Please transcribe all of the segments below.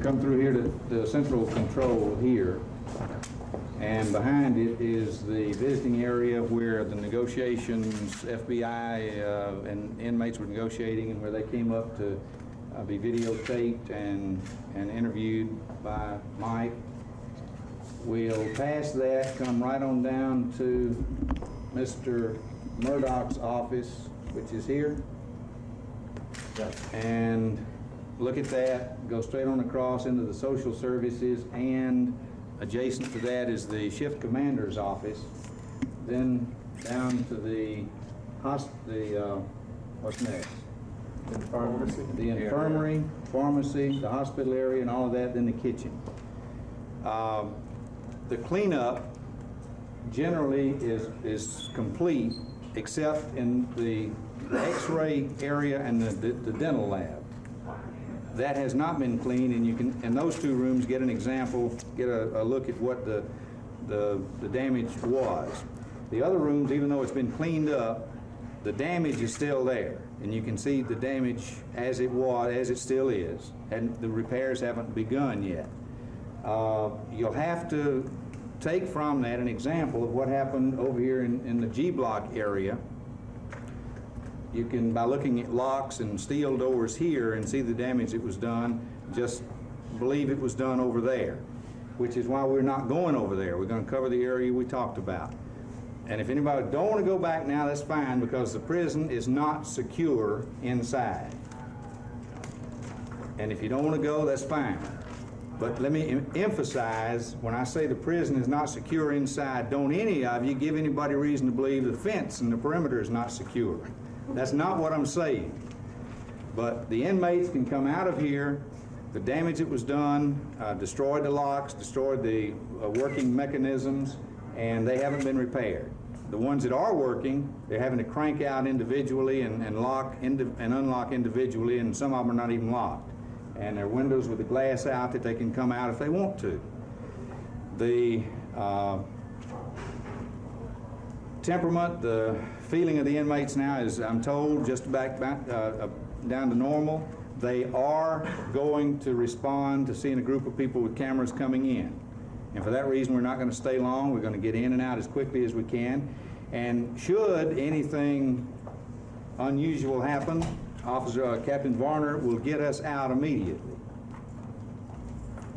come through here to the central control here, and behind it is the visiting area where the negotiations, FBI and inmates were negotiating, and where they came up to be videotaped and interviewed by Mike. We'll pass that, come right on down to Mr. Murdoch's office, which is here. And look at that, go straight on across into the social services, and adjacent to that is the shift commander's office. Then down to the what's next? The infirmary, pharmacy, the hospital area, and all of that, then the kitchen. The cleanup generally is complete, except in the X-ray area and the dental lab. That has not been cleaned, and you can, in those two rooms, get an example, get a look at what the damage was. The other rooms, even though it's been cleaned up, the damage is still there, and you can see the damage as it was, as it still is, and the repairs haven't begun yet. You'll have to take from that an example of what happened over here in the G block area. You can, by looking at locks and steel doors here and see the damage that was done, just believe it was done over there, which is why we're not going over there. We're going to cover the area we talked about. And if anybody don't want to go back now, that's fine, because the prison is not secure inside. And if you don't want to go, that's fine. But let me emphasize, when I say the prison is not secure inside, don't any of you give anybody reason to believe the fence and the perimeter is not secure. That's not what I'm saying. But the inmates can come out of here. The damage that was done destroyed the locks, destroyed the working mechanisms, and they haven't been repaired. The ones that are working, they're having to crank out individually and lock and unlock individually, and some of them are not even locked. And there are windows with the glass out that they can come out if they want to. The temperament, the feeling of the inmates now is, I'm told, just back down to normal. They are going to respond to seeing a group of people with cameras coming in. And for that reason, we're not going to stay long. We're going to get in and out as quickly as we can. And should anything unusual happen, Captain Varner will get us out immediately.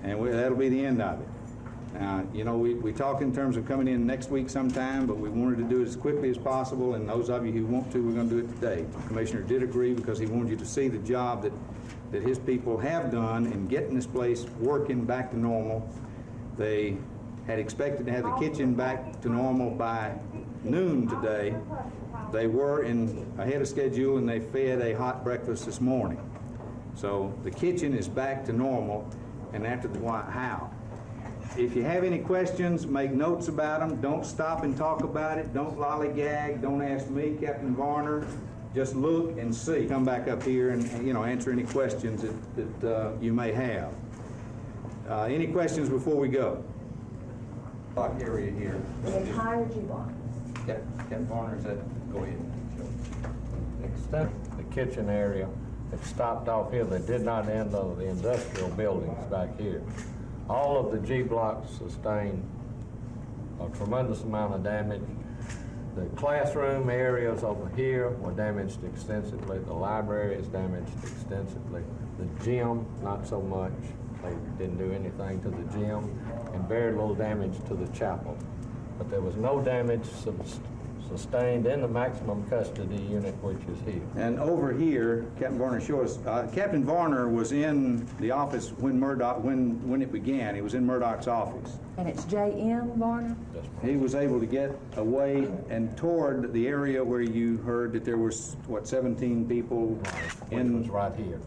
And that'll be the end of it. Now, you know, we talked in terms of coming in next week sometime, but we wanted to do it as quickly as possible, and those of you who want to, we're going to do it today. The Commissioner did agree because he wanted you to see the job that his people have done in getting this place working back to normal. They had expected to have the kitchen back to normal by noon today. They were ahead of schedule, and they fed a hot breakfast this morning. So the kitchen is back to normal, and after the how. If you have any questions, make notes about them. Don't stop and talk about it. Don't lollygag. Don't ask me, Captain Varner. Just look and see. Come back up here and answer any questions that you may have. Any questions before we go? Block area here. The entire G block. Captain Varner, is that? Go ahead. Except the kitchen area, it stopped off here. They did not end on the industrial buildings back here. All of the G blocks sustained a tremendous amount of damage. The classroom areas over here were damaged extensively. The library is damaged extensively. The gym, not so much. They didn't do anything to the gym, and very little damage to the chapel. But there was no damage sustained in the maximum custody unit, which is here. And over here, Captain Varner, show us. Captain Varner was in the office when it began. He was in Murdoch's office. And it's J.M. Varner? He was able to get away and toward the area where you heard that there was, 17 people in. It was right here.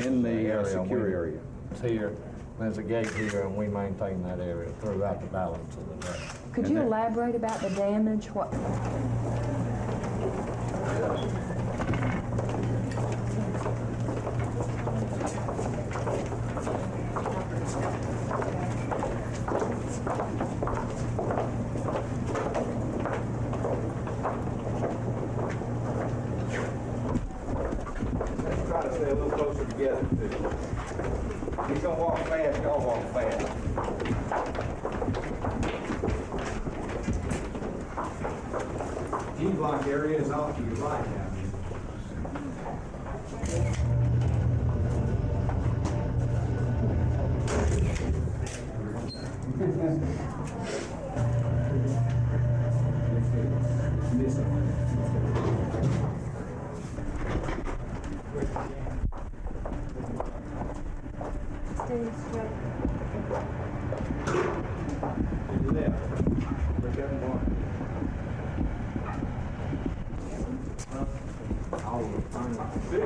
In the secure area. It's here. There's a gate here, and we maintain that area throughout the balance of the day. Could you elaborate about the damage? What? Let's try to stay a little closer together. He's going don't walk fast, y'all walk fast. G-block area is off to your right now. Stay straight.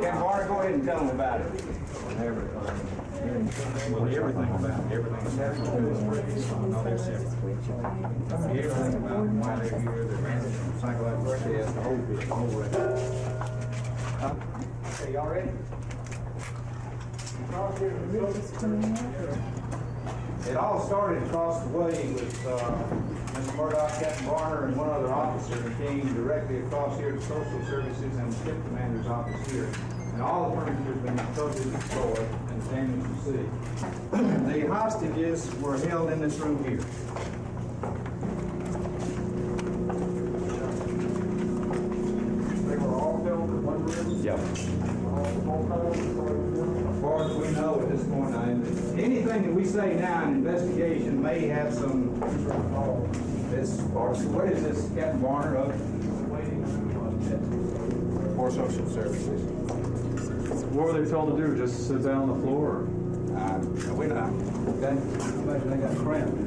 Captain Barner, go ahead and tell them about it. Well, everything about it, everything about why they're here, their management, psychological test, the whole bit, the whole rest. Okay, y'all ready? It all started across the way with Mr. Murdoch, Captain Barner, and one other officer who came directly across here to Social Services and the Ship Commander's office here. And all the furniture has been totally destroyed and damaged to see. The hostages were held in this room here. They were all held in one room? Yep. As far as we know at this point, anything that we say now in investigation may have some, what is this, Captain Barner, of for Social Services? What were they told to do? Just sit down on the floor? We don't. Okay. They got cramped.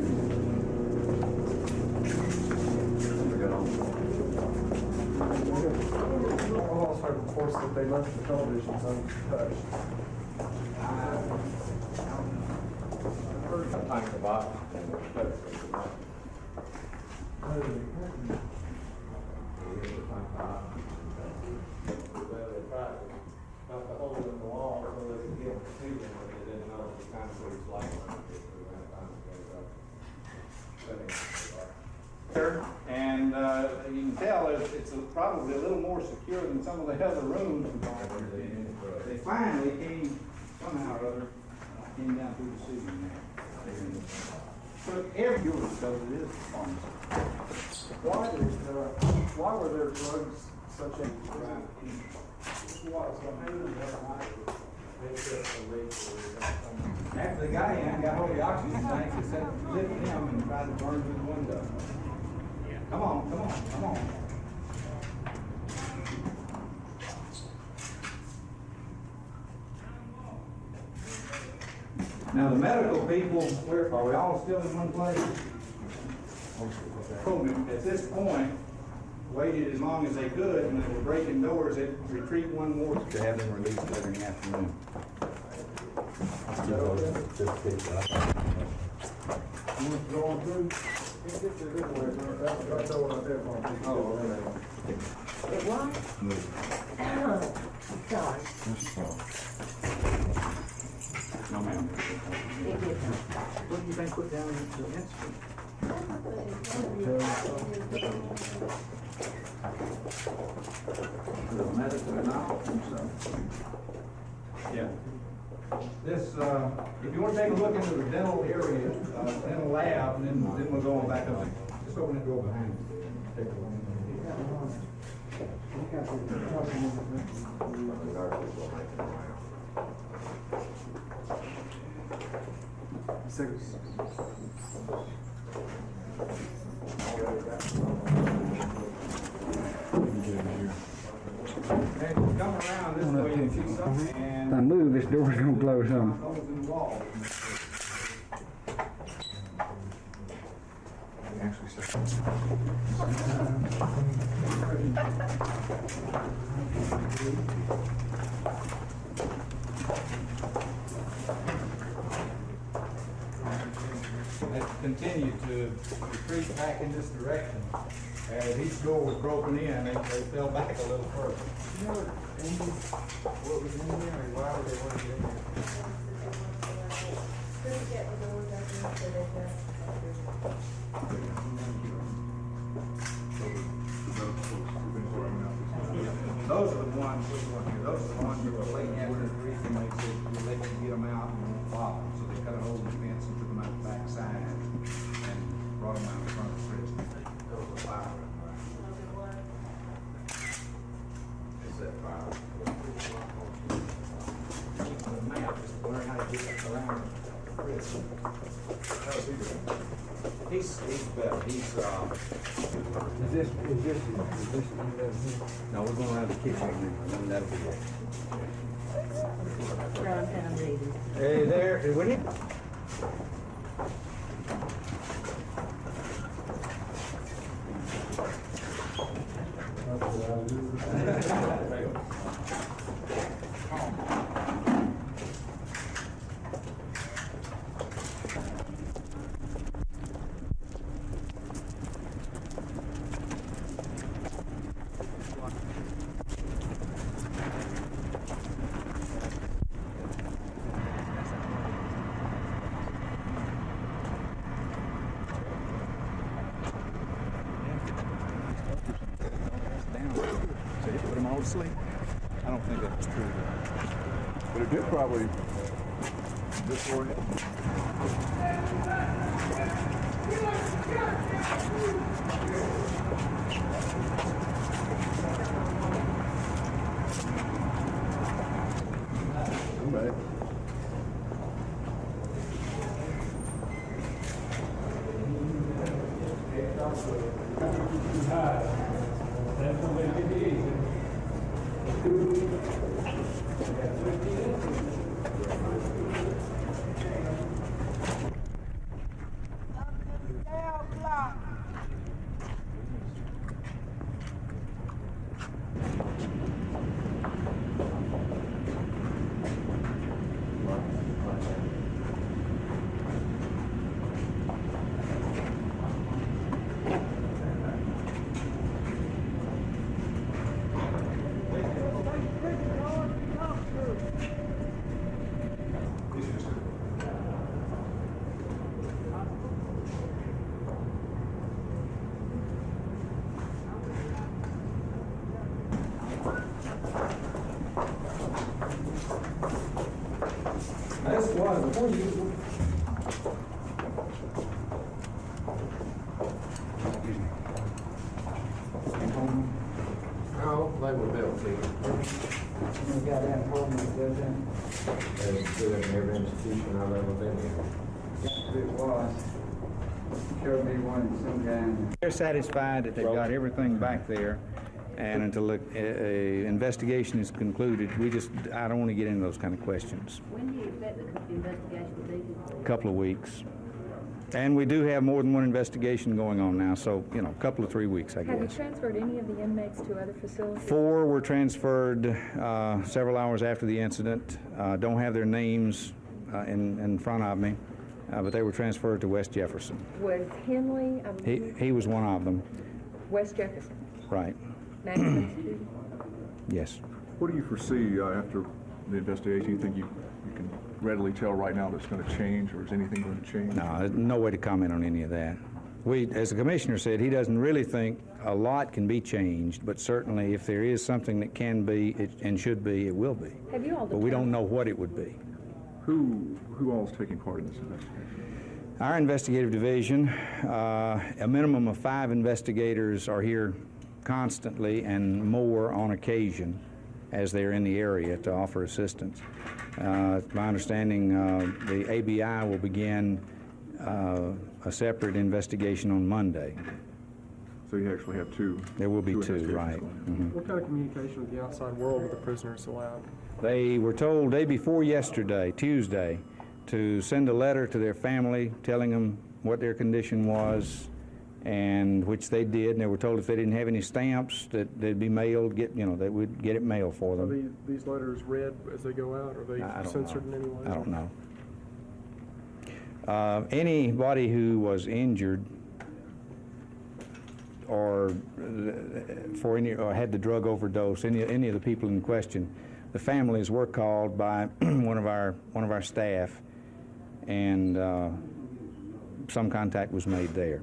Almost heard reports that they left the televisions untouched. Sometimes the box. Not the hole in the wall so they could get the ceiling, but they didn't know the concrete slab. And you can tell it's probably a little more secure than some of the other rooms. They finally came, somehow or other, came down through the ceiling there. Took every unit because it is pharmacy. Why were their drugs such a After the guy in got hold of the oxygen tank, they said lift him and tried to burn through the window. Come on, come on, come on. Now the medical people, are we all still in one place? At this point, waited as long as they could, and they were breaking doors, they'd retreat one more to have them released later in the afternoon. Oh, okay. It was? Oh, sorry. No, ma'am. It did not. What do you think put down into the instrument? The medical knowledge, so. Yeah. This, if you want to take a look into the dental area, dental lab, and then we'll go on back up. Just open the door behind you. Take a look. And come around this way and see something. And If I move, this door's gonna close on me. holes in the wall. They continued to retreat back in this direction. As each door was broken in, they fell back a little further. what was in there, and why were they working in there? Those are the ones ones, those are the ones that were late after the reason they said, we'll let you get them out and won't bother. So they cut a hole in the fence and took them out the back side and brought them out in front of the prison. Those are fire. It's that fire. Keep on the map, just learn how to get around the prison. How's he doing? He's better. He's Is this no, we're going around the kitchen and that'll be it. Round town meeting. Hey there, when you put them all to sleep. I don't think that was true. But it did probably disorient. Right. That's why before you. No, they were built here. You got that home that does that? As good as every institution I've ever been in. It was. Showed me one some guy. They're satisfied that they've got everything back there, and until the investigation is concluded, I don't want to get into those kind of questions. When do you expect the investigation to be? A couple of weeks. And we do have more than one investigation going on now, so, a couple of 3 weeks, I Have you guess. transferred any of the inmates to other facilities? 4 were transferred several hours after the incident. Don't have their names in front of me, but they were transferred to West Jefferson. Was Henley, I believe, He was one of them, West Jefferson, right, maximum security? yes. What do you foresee after the investigation? You think you can readily tell right now that's going to change, or is anything going to change? No, there's no way to comment on any of that. As the commissioner said, he doesn't really think a lot can be changed, but certainly if there is something that can be and should be, it will be. Have you all But we don't determined, know what it would be. Who all is taking part in this investigation? Our investigative division, a minimum of 5 investigators are here constantly and more on occasion as they're in the area to offer assistance. My understanding, the ABI will begin a separate investigation on Monday. So you actually have 2. There will be 2, investigations right. going on. What kind of communication with the outside world with the prisoners allowed? They were told day before yesterday, Tuesday, to send a letter to their family telling them what their condition was, and which they did. And they were told if they didn't have any stamps that they'd be mailed, they would get it mailed for Are them. these letters read as they go out? Are I they don't censored know. in any way? I don't know. Anybody who was injured or or had the drug overdose, any of the people in question, the families were called by one of our staff, and some contact was made there.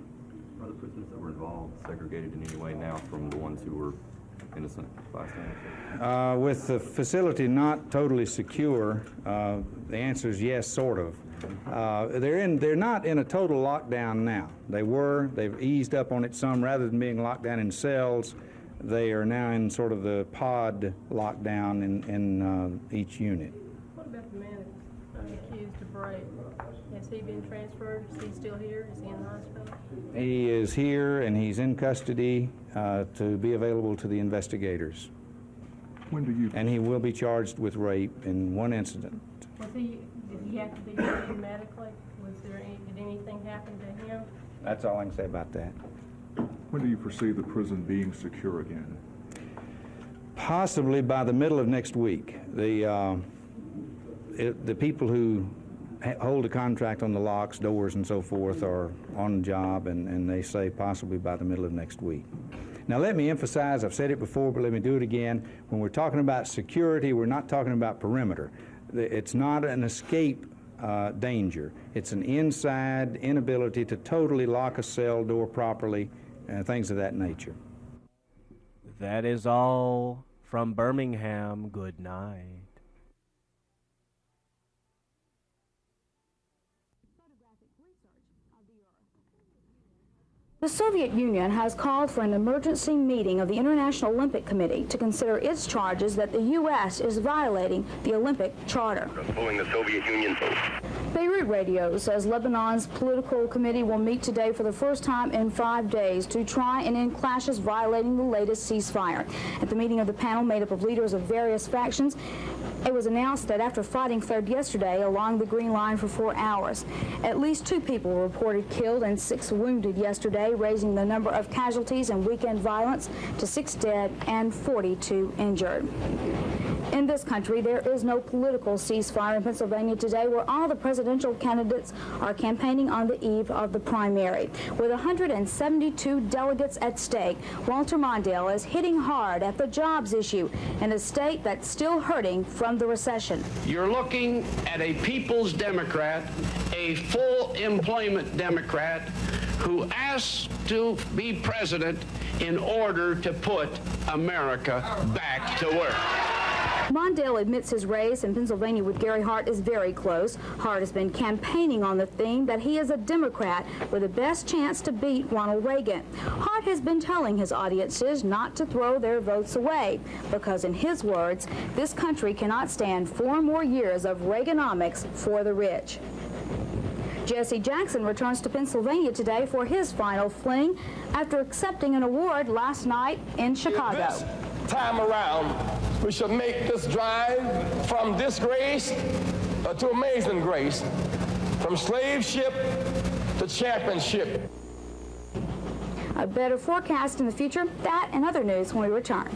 Are the prisoners that were involved segregated in any way now from the ones who were innocent bystanders? With the facility not totally secure, the answer is yes, sort of. They're not in a total lockdown now. They've eased up on it some. Rather than being locked down in cells, they are now in sort of the pod lockdown in each unit. What about the man accused of rape? Has he been transferred? Is he still here? Is he in the hospital? He is here and he's in custody to be available to the investigators. When do you, And he will be charged with rape in one incident. Did he have to be treated medically? Did anything happen to him? That's all I can say about that. when do you foresee the prison being secure again? Possibly by the middle of next week. The people who hold a contract on the locks, doors, and so forth are on the job, and they say possibly by the middle of next week. Now let me emphasize, I've said it before, but let me do it again. When we're talking about security, we're not talking about perimeter. It's not an escape danger. It's an inside inability to totally lock a cell door properly, and things of that nature. That is all from Birmingham. Good night. The Soviet Union has called for an emergency meeting of the International Olympic Committee to consider its charges that the U.S. is violating the Olympic Charter. Pulling the Soviet Union. Beirut Radio says Lebanon's political committee will meet today for the first time in 5 days to try and end clashes violating the latest ceasefire. At the meeting of the panel made up of leaders of various factions, it was announced that after fighting flared yesterday along the Green Line for 4 hours, at least 2 people were reported killed and 6 wounded yesterday, raising the number of casualties and weekend violence to 6 dead and 42 injured. In this country, there is no political ceasefire in Pennsylvania today, where all the presidential candidates are campaigning on the eve of the primary. With 172 delegates at stake, Walter Mondale is hitting hard at the jobs issue in a state that's still hurting from the recession. You're looking at a People's Democrat, a full employment Democrat, who asks to be president in order to put America back to work. Mondale admits his race in Pennsylvania with Gary Hart is very close. Hart has been campaigning on the theme that he is a Democrat with the best chance to beat Ronald Reagan. Hart has been telling his audiences not to throw their votes away because, in his words, this country cannot stand 4 more years of Reaganomics for the rich. Jesse Jackson returns to Pennsylvania today for his final fling after accepting an award last night in Chicago. This time around, we shall make this drive from disgrace to amazing grace, from slave ship to championship. A better forecast in the future, that and other news when we return.